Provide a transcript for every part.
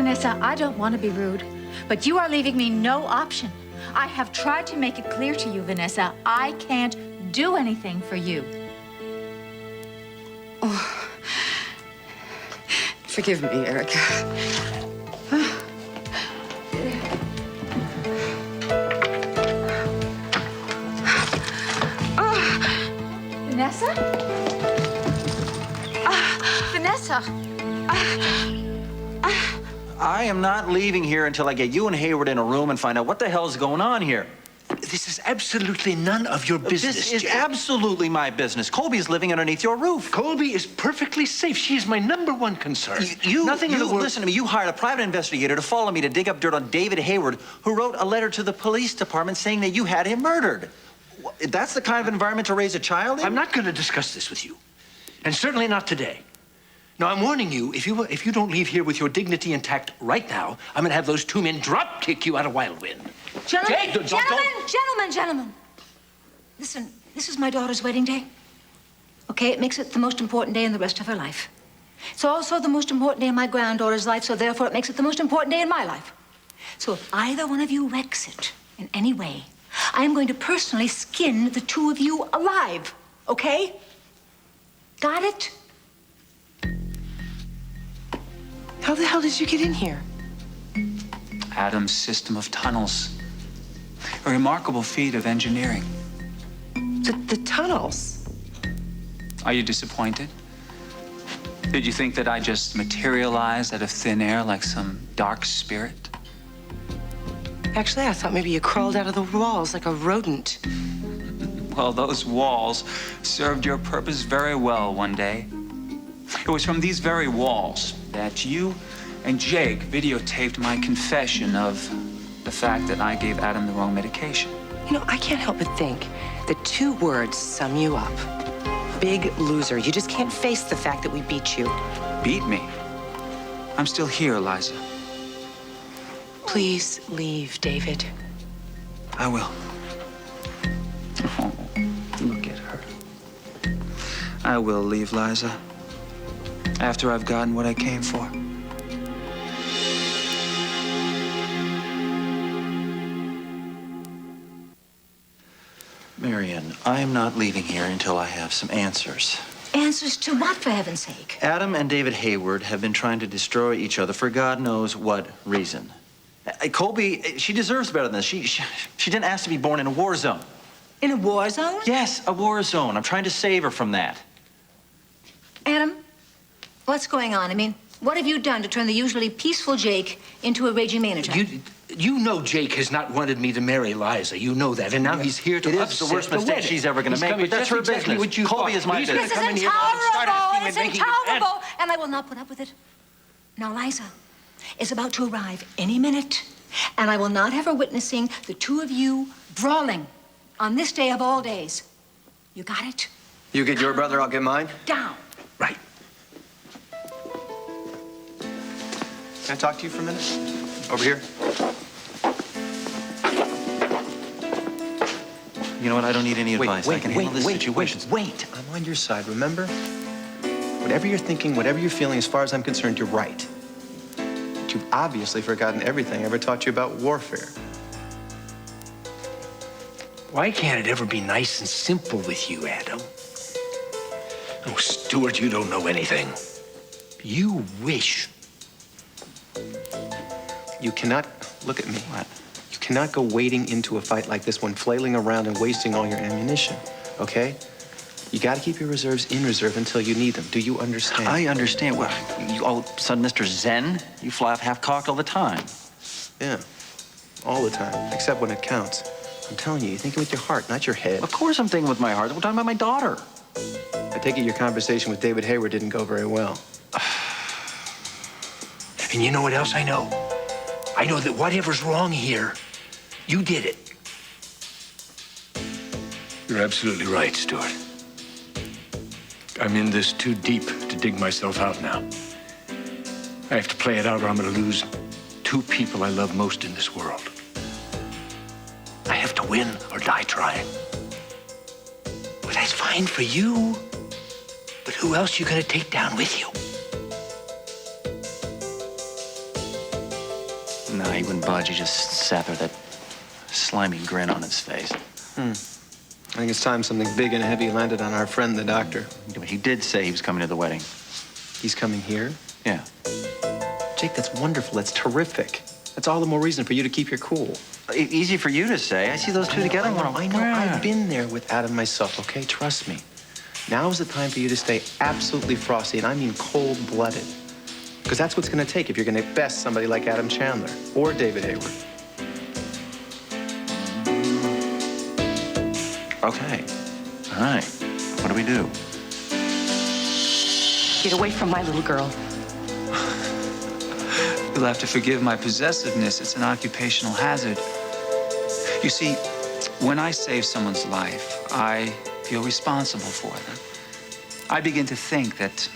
Vanessa, I don't want to be rude, but you are leaving me no option. I have tried to make it clear to you, Vanessa, I can't do anything for you. Oh, forgive me, Erica. Vanessa? Vanessa? I am not leaving here until I get you and Hayward in a room and find out what the hell is going on here. This is absolutely none of your business, This is Jack. absolutely my business. Colby's living underneath your roof. Colby is perfectly safe. She is my #1 concern. Nothing in the world. Listen to me. You hired a private investigator to follow me to dig up dirt on David Hayward, who wrote a letter to the police department saying that you had him murdered. That's the kind of environment to raise a child in? I'm not going to discuss this with you, and certainly not today. Now, I'm warning you, if you don't leave here with your dignity intact right now, I'm going to have those 2 men drop kick you out of Wildwind. Gentlemen. Listen, this is my daughter's wedding day. Okay, it makes it the most important day in the rest of her life. It's also the most important day in my granddaughter's life, so therefore it makes it the most important day in my life. So if either one of you wrecks it in any way, I am going to personally skin the 2 of you alive, okay? Got it? How the hell did you get in here? Adam's system of tunnels. A remarkable feat of engineering. The tunnels? Are you disappointed? Did you think that I just materialized out of thin air like some dark spirit? Actually, I thought maybe you crawled out of the walls like a rodent. Well, those walls served your purpose very well one day. It was from these very walls that you and Jake videotaped my confession of the fact that I gave Adam the wrong medication. You know, I can't help but think that 2 words sum you up. Big loser. You just can't face the fact that we beat you. Beat me? I'm still here, Liza. Please leave, David. I will. Oh, look at her. I will leave, Liza. After I've gotten what I came for. Marion, I am not leaving here until I have some answers. Answers to what, for heaven's sake? Adam and David Hayward have been trying to destroy each other for God knows what reason. Colby, she deserves better than this. She didn't ask to be born in a war zone. In a war zone? Yes, a war zone. I'm trying to save her from that. Adam, what's going on? I mean, what have you done to turn the usually peaceful Jake into a raging maniac? You know Jake has not wanted me to marry Liza. You know that. And now he's here to upset the worst mistake she's ever going to make, but that's her business. Colby is my business. This is intolerable. It's intolerable. And I will not put up with it. Now, Liza is about to arrive any minute, and I will not have her witnessing the 2 of you brawling on this day of all days. You got it? You get your brother, I'll get mine. Down. Right. Can I talk to you for a minute? Over here. You know what? I don't need any advice. I can handle this situation. Wait. I'm on your side, remember? Whatever you're thinking, whatever you're feeling, as far as I'm concerned, you're right. But you've obviously forgotten everything I ever taught you about warfare. Why can't it ever be nice and simple with you, Adam? Oh, Stuart, you don't know anything. You wish. You cannot, look at me. What? You cannot go wading into a fight like this one, flailing around and wasting all your ammunition, okay? You got to keep your reserves in reserve until you need them. Do you understand? I understand. Well, you all of a sudden, Mr. Zen, you fly off half-cocked all the time. Yeah, all the time, except when it counts. I'm telling you, you're thinking with your heart, not your head. Of course I'm thinking with my heart. We're talking about my daughter. I take it your conversation with David Hayward didn't go very well. And you know what else I know? I know that whatever's wrong here, you did it. You're absolutely right, Stuart. I'm in this too deep to dig myself out now. I have to play it out or I'm going to lose 2 people I love most in this world. I have to win or die trying. Well, that's fine for you. But who else are you going to take down with you? No, he wouldn't budge. He just sat there, that slimy grin on his face. I think it's time something big and heavy landed on our friend, the doctor. He did say he was coming to the wedding. He's coming here? Yeah. Jake, that's wonderful. That's terrific. That's all the more reason for you to keep your cool. Easy for you to say. I see those two together. I know. I've been there with Adam myself, okay? Trust me. Now is the time for you to stay absolutely frosty, and I mean cold-blooded. Because that's what's going to take if you're going to best somebody like Adam Chandler or David Hayward. Okay. All right. What do we do? Get away from my little girl. You'll have to forgive my possessiveness. It's an occupational hazard. You see, when I save someone's life, I feel responsible for them. I begin to think that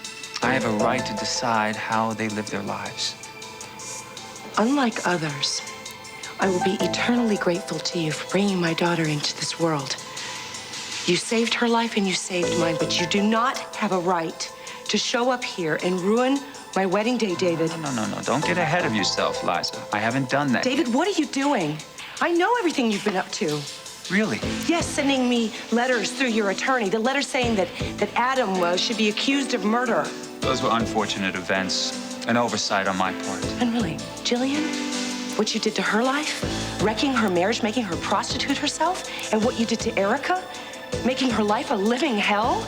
I have a right to decide how they live their lives. Unlike others, I will be eternally grateful to you for bringing my daughter into this world. You saved her life and you saved mine, but you do not have a right to show up here and ruin my wedding day, David. No. Don't get ahead of yourself, Liza. I haven't done that. David, what are you doing? I know everything you've been up to. Really? Yes, sending me letters through your attorney. The letter saying that Adam should be accused of murder. Those were unfortunate events, an oversight on my part. And really, Jillian, what you did to her life, wrecking her marriage, making her prostitute herself, and what you did to Erica, making her life a living hell?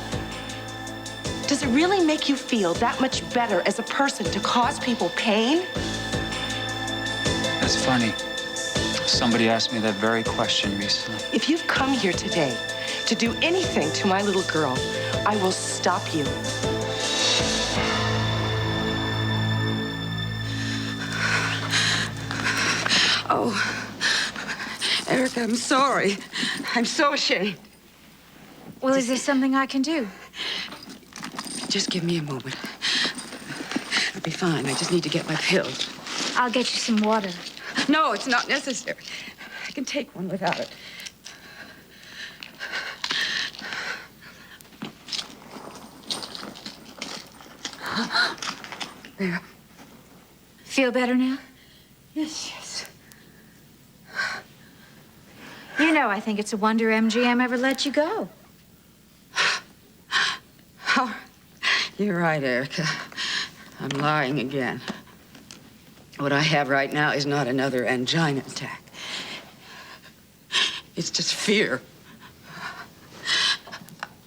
Does it really make you feel that much better as a person to cause people pain? That's funny. Somebody asked me that very question recently. If you've come here today to do anything to my little girl, I will stop you. Oh, Erica, I'm sorry. I'm so ashamed. Well, is there something I can do? Just give me a moment. I'll be fine. I just need to get my pills. I'll get you some water. No, it's not necessary. I can take one without it. There. Feel better now? Yes. You know, I think it's a wonder MGM ever let you go. Oh, you're right, Erica. I'm lying again. What I have right now is not another angina attack. It's just fear.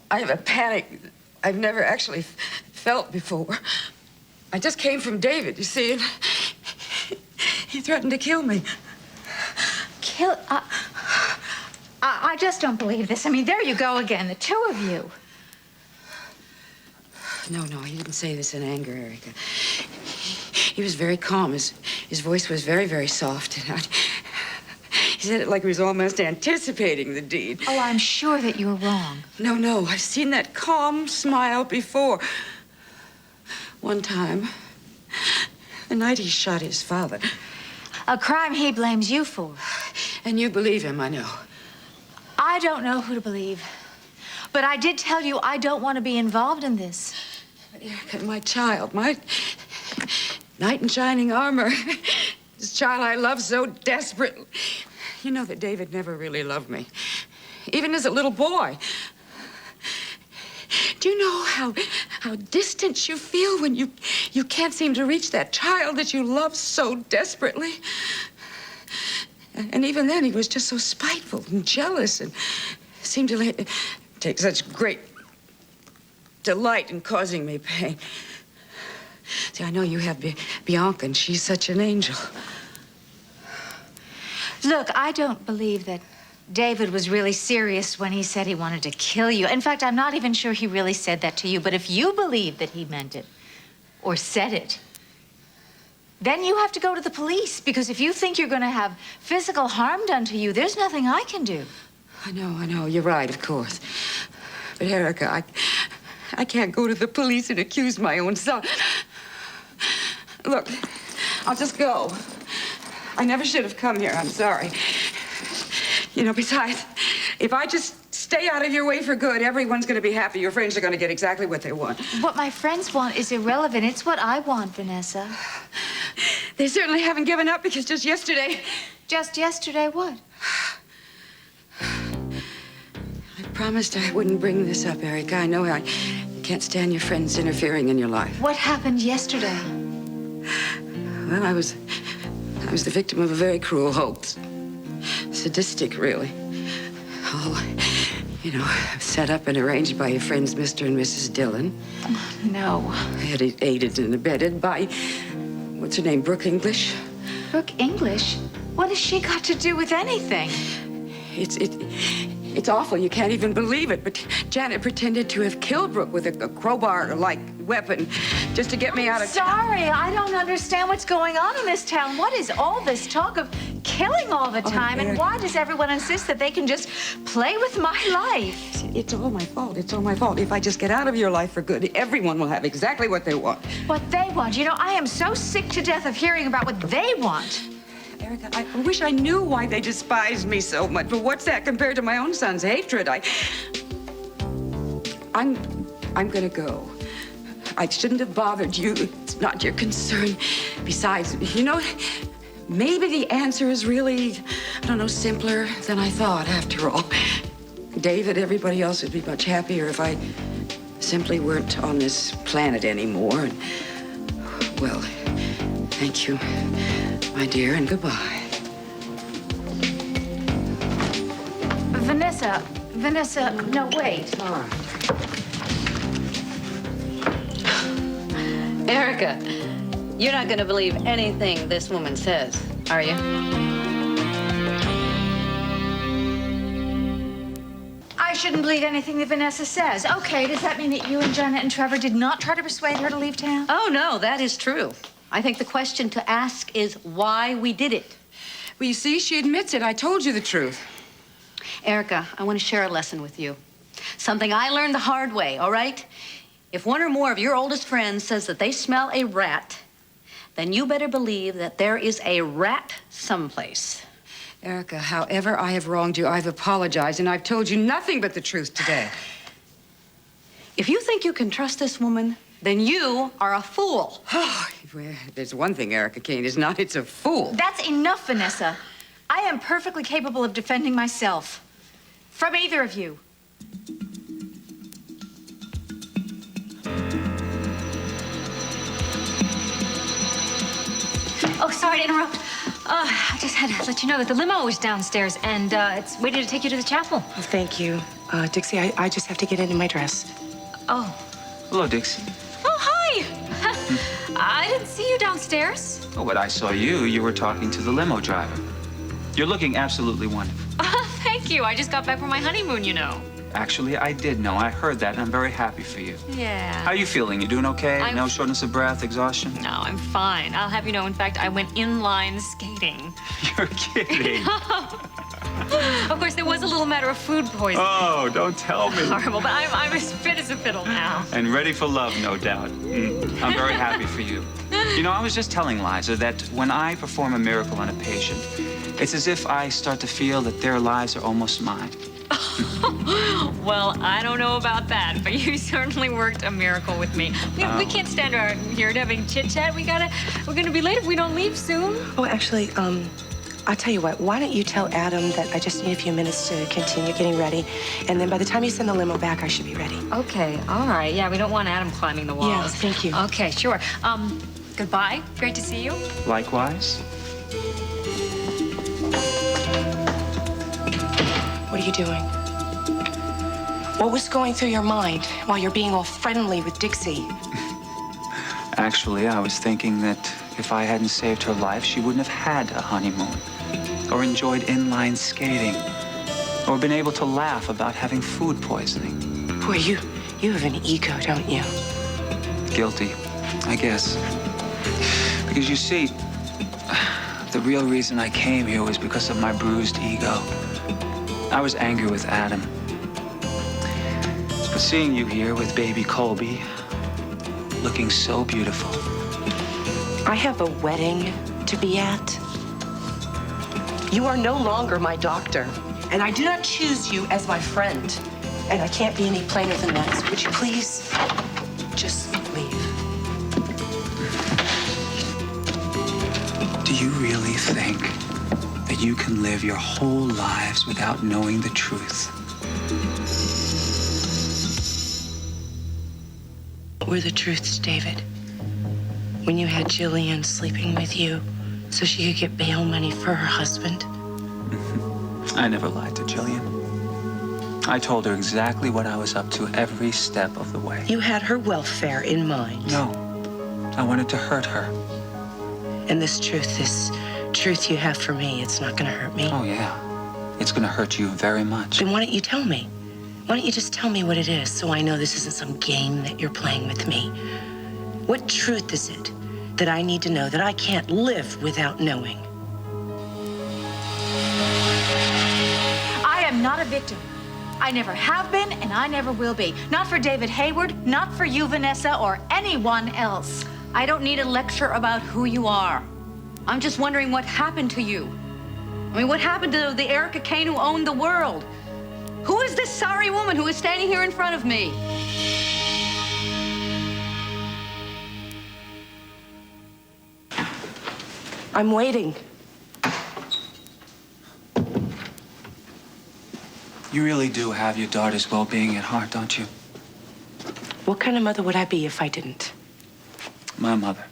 I have a panic I've never actually felt before. I just came from David, you see, and he threatened to kill me. Kill? I just don't believe this. I mean, there you go again, the two of you. No, he didn't say this in anger, Erica. He was very calm. His voice was very, very soft. And he said it like he was almost anticipating the deed. Oh, I'm sure that you're wrong. No, I've seen that calm smile before. One time, the night he shot his father. A crime he blames you for. And you believe him, I know. I don't know who to believe. But I did tell you I don't want to be involved in this. Erica, my child, my knight in shining armor. This child I love so desperately. You know that David never really loved me, even as a little boy. Do you know how distant you feel when you can't seem to reach that child that you love so desperately? And even then, he was just so spiteful and jealous and seemed to take such great delight in causing me pain. See, I know you have Bianca, and she's such an angel. Look, I don't believe that David was really serious when he said he wanted to kill you. In fact, I'm not even sure he really said that to you. But if you believe that he meant it or said it, then you have to go to the police. Because if you think you're going to have physical harm done to you, there's nothing I can do. I know. You're right, of course. But, Erica, I can't go to the police and accuse my own son. Look, I'll just go. I never should have come here. I'm sorry. You know, besides, if I just stay out of your way for good, everyone's going to be happy. Your friends are going to get exactly what they want. What my friends want is irrelevant. It's what I want, Vanessa. They certainly haven't given up because just yesterday... Just yesterday, what? I promised I wouldn't bring this up, Erica. I know I can't stand your friends interfering in your life. What happened yesterday? Well, I was the victim of a very cruel hoax. Sadistic, really. All, set up and arranged by your friends, Mr. and Mrs. Dillon. No. Aided and abetted by, what's her name, Brooke English? Brooke English? What has she got to do with anything? It's awful. You can't even believe it. But Janet pretended to have killed Brooke with a crowbar-like weapon just to get me out of town. Sorry, I don't understand what's going on in this town. What is all this talk of killing all the time? And why does everyone insist that they can just play with my life? It's all my fault. It's all my fault. If I just get out of your life for good, everyone will have exactly what they want. What they want? I am so sick to death of hearing about what they want. Erica, I wish I knew why they despised me so much, but what's that compared to my own son's hatred? I'm gonna go. I shouldn't have bothered you. It's not your concern. Besides, maybe the answer is really, simpler than I thought after all. David, everybody else would be much happier if I simply weren't on this planet anymore. And, well, thank you, my dear, and goodbye. Vanessa, no, wait. All right. Erica, you're not going to believe anything this woman says, are you? I shouldn't believe anything that Vanessa says. Okay, does that mean that you and Janet and Trevor did not try to persuade her to leave town? Oh, no, that is true. I think the question to ask is why we did it. Well, you see, she admits it. I told you the truth. Erica, I want to share a lesson with you. Something I learned the hard way, all right? If one or more of your oldest friends says that they smell a rat, then you better believe that there is a rat someplace. Erica, however I have wronged you, I've apologized, and I've told you nothing but the truth today. If you think you can trust this woman, then you are a fool. Oh, well, there's one thing Erica Kane is not. It's a fool. That's enough, Vanessa. I am perfectly capable of defending myself. From either of you. Oh, sorry to interrupt. I just had to let you know that the limo is downstairs, and it's waiting to take you to the chapel. Oh, thank you. Dixie, I just have to get into my dress. Oh. Hello, Dixie. Oh, hi. I didn't see you downstairs. Oh, but I saw you. You were talking to the limo driver. You're looking absolutely wonderful. Thank you. I just got back from my honeymoon, Actually, I did know. I heard that, and I'm very happy for you. Yeah. How are you feeling? You doing okay? No shortness of breath, exhaustion? No, I'm fine. I'll have you know, in fact, I went inline skating. You're kidding. Of course, there was a little matter of food poisoning. Oh, don't tell me. Horrible, but I'm as fit as a fiddle now. And ready for love, no doubt. I'm very happy for you. I was just telling Liza that when I perform a miracle on a patient, it's as if I start to feel that their lives are almost mine. Well, I don't know about that, but you certainly worked a miracle with me. We can't stand around here having chit-chat. We're gonna be late if we don't leave soon. Oh, actually, I'll tell you what. Why don't you tell Adam that I just need a few minutes to continue getting ready, and then by the time you send the limo back, I should be ready. Okay, all right. Yeah, we don't want Adam climbing the walls. Yeah, thank you. Okay, sure. Goodbye. Great to see you. Likewise. What are you doing? What was going through your mind while you're being all friendly with Dixie? Actually, I was thinking that if I hadn't saved her life, she wouldn't have had a honeymoon, or enjoyed inline skating, or been able to laugh about having food poisoning. Boy, you have an ego, don't you? Guilty, I guess. Because you see, the real reason I came here was because of my bruised ego. I was angry with Adam. But seeing you here with baby Colby, looking so beautiful. I have a wedding to be at. You are no longer my doctor, and I do not choose you as my friend. And I can't be any plainer than that. So would you please just leave? really think that you can live your whole lives without knowing the truth? What were the truths, David? When you had Jillian sleeping with you so she could get bail money for her husband? I never lied to Jillian. I told her exactly what I was up to every step of the way. You had her welfare in mind. No, I wanted to hurt her. And this truth you have for me, it's not gonna hurt me. Oh, yeah. It's gonna hurt you very much. Then why don't you tell me? Why don't you just tell me what it is so I know this isn't some game that you're playing with me? What truth is it that I need to know that I can't live without knowing? I am not a victim. I never have been, and I never will be. Not for David Hayward, not for you, Vanessa, or anyone else. I don't need a lecture about who you are. I'm just wondering what happened to you. I mean, what happened to the Erica Kane who owned the world? Who is this sorry woman who is standing here in front of me? I'm waiting. You really do have your daughter's well-being at heart, don't you? What kind of mother would I be if I didn't? My mother.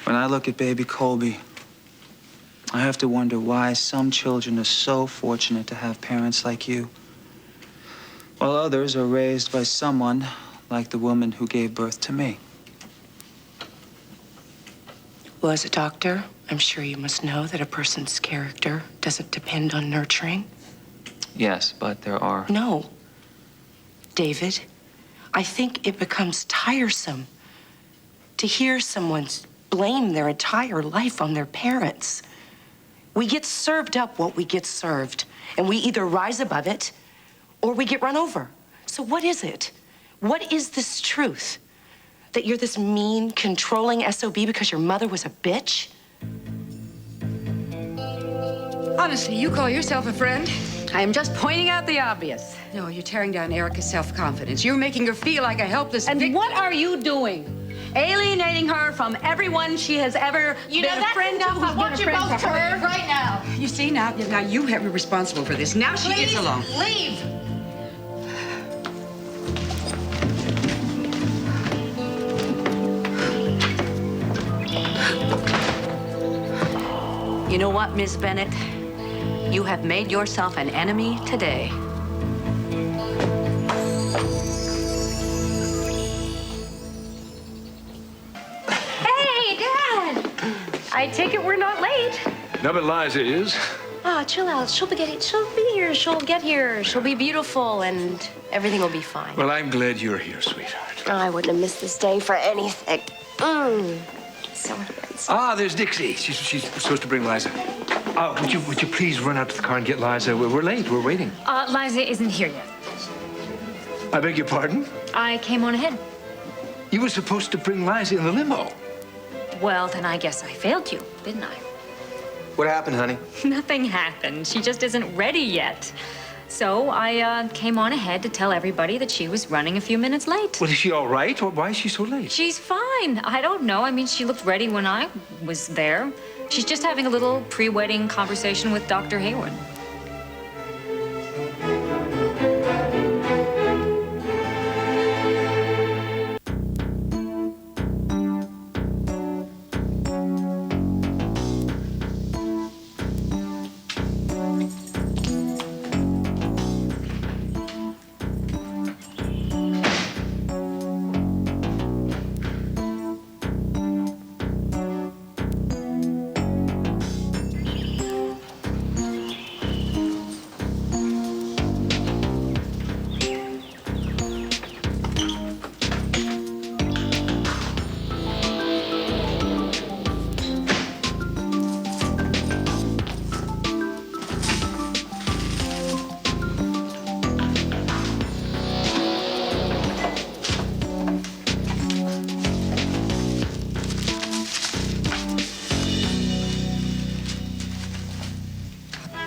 When I look at baby Colby, I have to wonder why some children are so fortunate to have parents like you, while others are raised by someone like the woman who gave birth to me. Well, as a doctor, I'm sure you must know that a person's character doesn't depend on nurturing. Yes, but there are... No. David, I think it becomes tiresome to hear someone blame their entire life on their parents. We get served up what we get served, and we either rise above it or we get run over. So what is it? What is this truth? That you're this mean, controlling SOB because your mother was a bitch? Honestly, you call yourself a friend? I am just pointing out the obvious. No, you're tearing down Erica's self-confidence. You're making her feel like a helpless And victim. what are you doing? Alienating her from everyone she has ever been a friend to, who's been a friend to her. right now. You see, now you have her responsible for this. Now she gets along. Leave. You know what, Miss Bennett? You have made yourself an enemy today. Hey, Dad! I take it we're not late. No, but Liza is. Ah, chill out. She'll be here. She'll get here. She'll be beautiful, and everything will be fine. Well, I'm glad you're here, sweetheart. I wouldn't have missed this day for anything. So nice. Ah, there's Dixie. She's supposed to bring Liza. Would you please run out to the car and get Liza? We're late. We're waiting. Liza isn't here yet. I beg your pardon? I came on ahead. You were supposed to bring Liza in the limo. Well, then I guess I failed you, didn't I? What happened, honey? Nothing happened. She just isn't ready yet. So I came on ahead to tell everybody that she was running a few minutes late. Well, is she all right, or why is she so late? She's fine. I don't know. I mean, she looked ready when I was there. She's just having a little pre-wedding conversation with Dr. Hayward.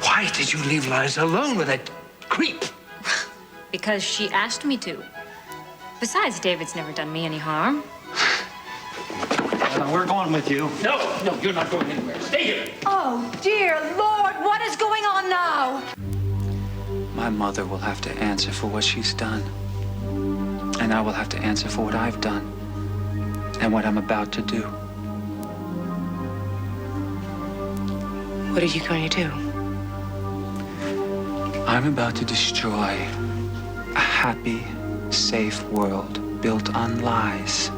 Why did you leave Liza alone with that creep? Because she asked me to. Besides, David's never done me any harm. on, we're going with you. No, you're not going anywhere. Stay here. Oh, dear Lord, what is going on now? My mother will have to answer for what she's done. And I will have to answer for what I've done. And what I'm about to do. What are you going to do? I'm about to destroy a happy, safe world built on lies.